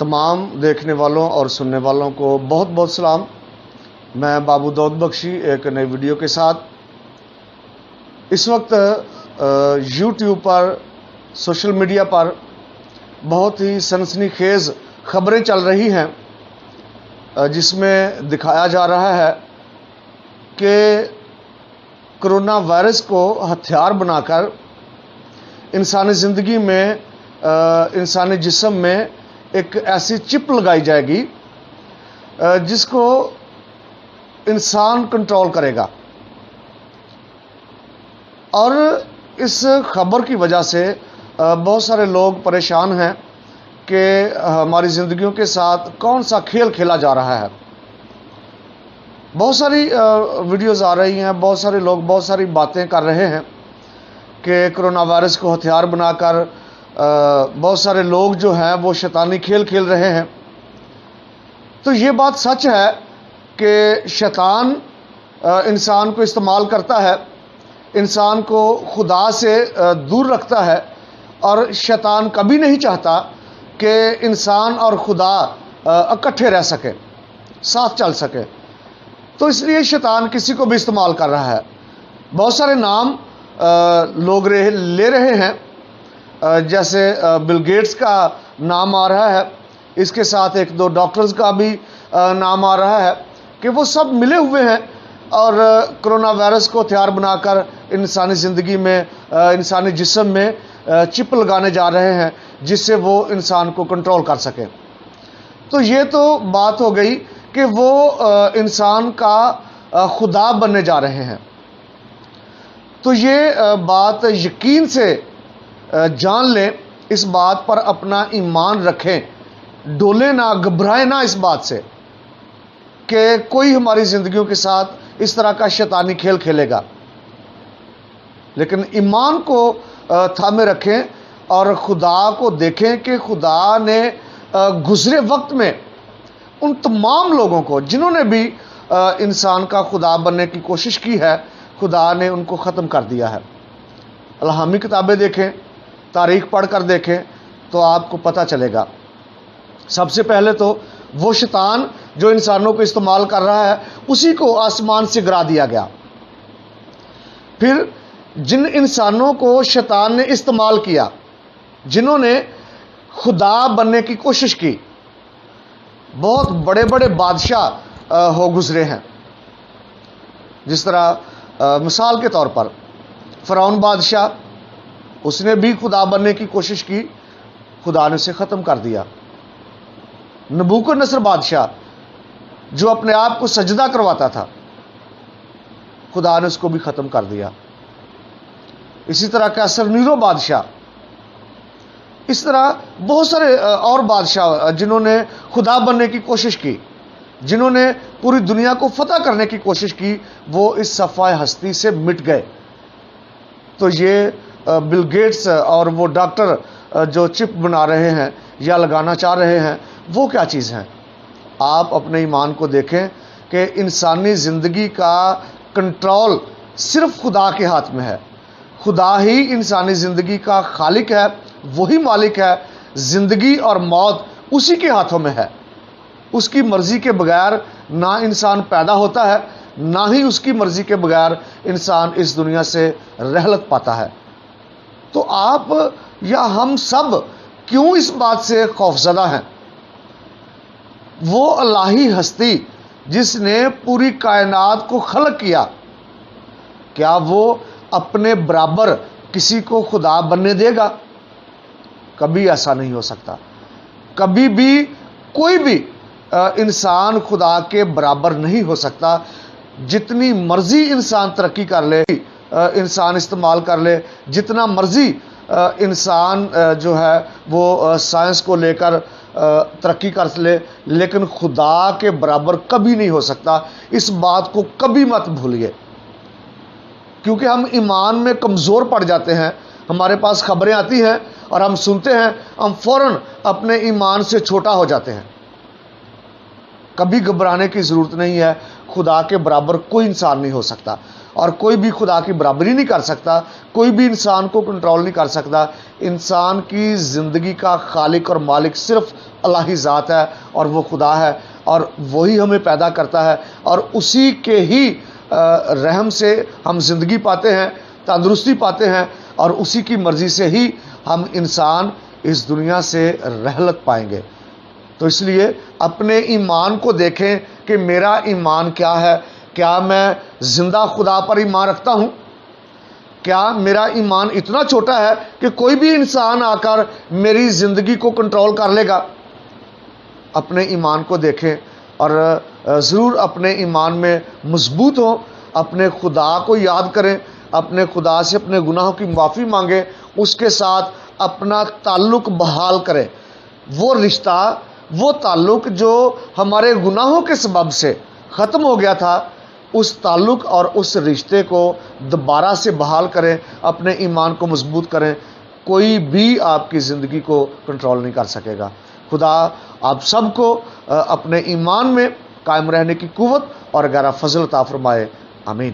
तमाम देखने वालों और सुनने वालों को बहुत बहुत सलाम। मैं बाबू दाऊद बख्शी एक नई वीडियो के साथ इस वक्त यूट्यूब पर, सोशल मीडिया पर बहुत ही सनसनीखेज खबरें चल रही हैं, जिसमें दिखाया जा रहा है कि कोरोना वायरस को हथियार बनाकर इंसानी ज़िंदगी में, इंसानी जिस्म में एक ऐसी चिप लगाई जाएगी जिसको इंसान कंट्रोल करेगा। और इस खबर की वजह से बहुत सारे लोग परेशान हैं कि हमारी ज़िंदगियों के साथ कौन सा खेल खेला जा रहा है। बहुत सारी वीडियोज़ आ रही हैं, बहुत सारे लोग बहुत सारी बातें कर रहे हैं कि कोरोना वायरस को हथियार बनाकर बहुत सारे लोग जो हैं वो शैतानी खेल खेल रहे हैं। तो ये बात सच है कि शैतान इंसान को इस्तेमाल करता है, इंसान को खुदा से दूर रखता है, और शैतान कभी नहीं चाहता कि इंसान और खुदा इकट्ठे रह सके, साथ चल सके। तो इसलिए शैतान किसी को भी इस्तेमाल कर रहा है। बहुत सारे नाम लोग ले रहे हैं, जैसे बिल गेट्स का नाम आ रहा है, इसके साथ एक दो डॉक्टर्स का भी नाम आ रहा है कि वो सब मिले हुए हैं और कोरोना वायरस को हथियार बनाकर इंसानी ज़िंदगी में, इंसानी जिस्म में चिप लगाने जा रहे हैं जिससे वो इंसान को कंट्रोल कर सके। तो ये तो बात हो गई कि वो इंसान का खुदा बनने जा रहे हैं। तो ये बात यकीन से जान लें, इस बात पर अपना ईमान रखें, डोले ना, घबराए ना इस बात से कि कोई हमारी ज़िंदगियों के साथ इस तरह का शैतानी खेल खेलेगा। लेकिन ईमान को थामे रखें और खुदा को देखें कि खुदा ने गुज़रे वक्त में उन तमाम लोगों को जिन्होंने भी इंसान का खुदा बनने की कोशिश की है, खुदा ने उनको ख़त्म कर दिया है। इल्हामी किताबें देखें, तारीख़ पढ़ कर देखें तो आपको पता चलेगा। सबसे पहले तो वो शैतान जो इंसानों को इस्तेमाल कर रहा है, उसी को आसमान से गिरा दिया गया। फिर जिन इंसानों को शैतान ने इस्तेमाल किया, जिन्होंने खुदा बनने की कोशिश की, बहुत बड़े बड़े बादशाह हो गुजरे हैं। जिस तरह मिसाल के तौर पर फ़िरौन बादशाह, उसने भी खुदा बनने की कोशिश की, खुदा ने उसे ख़त्म कर दिया। नबूकदनेस्सर बादशाह जो अपने आप को सजदा करवाता था, खुदा ने उसको भी ख़त्म कर दिया। इसी तरह कैसर नीरो बादशाह, इस तरह बहुत सारे और बादशाह जिन्होंने खुदा बनने की कोशिश की, जिन्होंने पूरी दुनिया को फतह करने की कोशिश की, वो इस सफ़ाए हस्ती से मिट गए। तो ये बिल गेट्स और वो डॉक्टर जो चिप बना रहे हैं या लगाना चाह रहे हैं, वो क्या चीज़ हैं? आप अपने ईमान को देखें कि इंसानी ज़िंदगी का कंट्रोल सिर्फ खुदा के हाथ में है। खुदा ही इंसानी ज़िंदगी का खालिक है, वही मालिक है। ज़िंदगी और मौत उसी के हाथों में है। उसकी मर्ज़ी के बगैर ना इंसान पैदा होता है, ना ही उसकी मर्ज़ी के बगैर इंसान इस दुनिया से रहलत पाता है। तो आप या हम सब क्यों इस बात से खौफज़दा हैं? वो अल्लाही हस्ती जिसने पूरी कायनात को खलक किया, क्या वो अपने बराबर किसी को खुदा बनने देगा? कभी ऐसा नहीं हो सकता। कभी भी कोई भी इंसान खुदा के बराबर नहीं हो सकता। जितनी मर्जी इंसान तरक्की कर ले, इंसान इस्तेमाल कर ले, जितना मर्जी इंसान जो है वो साइंस को लेकर तरक्की कर ले, लेकिन खुदा के बराबर कभी नहीं हो सकता। इस बात को कभी मत भूलिए, क्योंकि हम ईमान में कमज़ोर पड़ जाते हैं। हमारे पास खबरें आती हैं और हम सुनते हैं, हम फ़ौरन अपने ईमान से छोटा हो जाते हैं। कभी घबराने की ज़रूरत नहीं है। खुदा के बराबर कोई इंसान नहीं हो सकता। اور کوئی بھی خدا کی برابری نہیں کر سکتا، کوئی بھی انسان کو کنٹرول نہیں کر سکتا۔ انسان کی زندگی کا خالق اور مالک صرف اللہ ہی ذات ہے، اور وہ خدا ہے، اور وہی ہمیں پیدا کرتا ہے، اور اسی کے ہی رحم سے ہم زندگی پاتے ہیں، تندرستی پاتے ہیں، اور اسی کی مرضی سے ہی ہم انسان اس دنیا سے رحلت پائیں گے۔ تو اس لیے اپنے ایمان کو دیکھیں کہ میرا ایمان کیا ہے۔ کیا میں زندہ خدا پر ایمان رکھتا ہوں؟ کیا میرا ایمان اتنا چھوٹا ہے کہ کوئی بھی انسان آ کر میری زندگی کو کنٹرول کر لے گا؟ اپنے ایمان کو دیکھیں اور ضرور اپنے ایمان میں مضبوط ہوں، اپنے خدا کو یاد کریں، اپنے خدا سے اپنے گناہوں کی معافی مانگیں، اس کے ساتھ اپنا تعلق بحال کریں۔ وہ رشتہ، وہ تعلق جو ہمارے گناہوں کے سبب سے ختم ہو گیا تھا، اس تعلق اور اس رشتے کو دوبارہ سے بحال کریں، اپنے ایمان کو مضبوط کریں۔ کوئی بھی آپ کی زندگی کو کنٹرول نہیں کر سکے گا۔ خدا آپ سب کو اپنے ایمان میں قائم رہنے کی قوت اور گہرا فضل عطا فرمائے۔ آمین۔